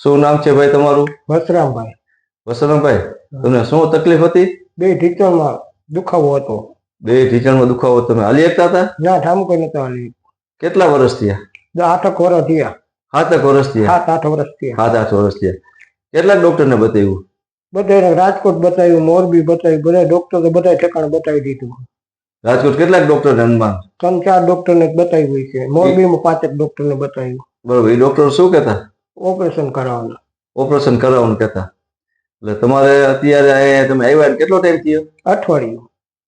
શું નામ છે ભાઈ તમારું? વસરામભાઈ. વસંતભાઈ, તમને શું તકલીફ હતી? બે ઢીચણમાં દુખાવો હતો. બે ઢીચણમાં દુખાવો. તમે હાલી શકતા હતા? ના, ઠામકો નતો હાલી. કેટલા વર્ષ થયા? 8 વર્ષ થયા. 7 વર્ષ થયા. 7-8 વર્ષ થયા. 7-8 વર્ષ થયા. કેટલાક ડોક્ટરને બતાવ્યું? બધાને રાજકોટ બતાવ્યું, મોરબી બતાવ્યું, બધા ડોક્ટર તો બધા ઠેકાણે બતાવી દીધું. રાજકોટ કેટલાક ડોક્ટરને અનુમાન? 3-4 ડોક્ટરને બતાવ્યું છે. મોરબીમાં 5 ડોક્ટરને બતાવ્યું. બરોબર. એ ડોક્ટર શું કહેતા? ઓપરેશન કરાવવાનું. ઓપરેશન કરાવવાનું કહેતા. એટલે તમારે અત્યારે અહીંયા તમે આવ્યા કેટલો ટાઈમ થયો? અઠવાડિયું.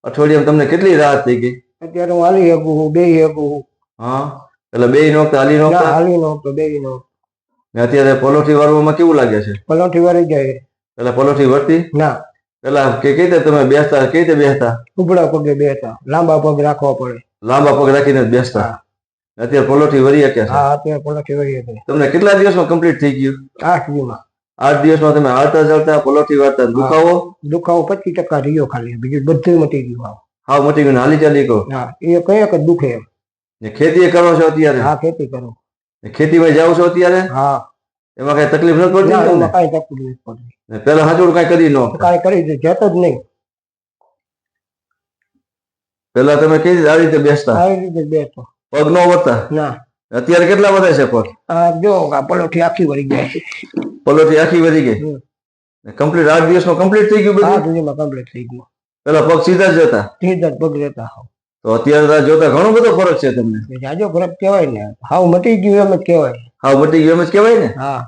અઠવાડિયામાં તમને કેટલી રાહત થઈ ગઈ? અત્યારે હું હાલી શકું છું, બેહી શકું છું. હા, એટલે બે નોકતા હાલી ના, નોકતા? હાલી નહોતો, બેહી નહોતો. અત્યારે પલોઠી વાળવામાં કેવું લાગે છે? પલોઠી વાળી જાય. પેલા પલોઠી વળતી? ના, પેલા કઈ રીતે તમે બેસતા? કઈ રીતે બેસતા? ઉભડા પગે બેસતા, લાંબા પગ રાખવા પડે. લાંબા પગ રાખીને જ બેસતા. હા. અત્યારે પલોઠી વળી શકે છે. હા, અત્યારે પલોઠી વાળી જાય. તમને કેટલા દિવસમાં કમ્પ્લીટ થઈ ગયું? 8 દીમાં. 8 દિવસમાં તમે હાલતા ચાલતા પલોઠી વાળતા દુખાવો? દુખાવો 25% રહ્યો ખાલી, બીજું બધું મટી ગયું. હાવ મટી ગયું. હાલી ચાલી કહો? હા, એ કયાક જ દુખે એમ. ને ખેતી કરો છો અત્યારે? હા, ખેતી કરું. ખેતીમાં જાઓ છો અત્યારે? હા. એમાં કઈ તકલીફ નથી પડતી? ના, તમને? એમાં કાંઈ તકલીફ નથી પડતી. પેલા હાજોડ કઈ કરી નો? કાંઈ કરી દે, જતો જ નહીં. પેલા તમે કઈ રીતે આ રીતે બેસતા? આવી રીતે જ બેસતો. પગ નો વધતા? ના. અત્યારે કેટલા વધે છે પગ? આ જો આ પલોઠી આખી વળી જાય છે. પલોઠી આખી વધી ગઈ? કમ્પ્લીટ 8 દિવસમાં કમ્પ્લીટ થઈ ગયું હા, બધું? સુધીમાં કમ્પ્લીટ થઈ ગયું. પેલા પગ સીધા જ જતા? સીધા જ પગ રહેતા. તો અત્યારે જોતા ઘણો બધો ફરક છે તમને. જાજો ફરક કહેવાય ને. હાવ મટી ગયું એમ જ કહેવાય. હાવ મટી ગયું એમ જ કહેવાય ને? હા.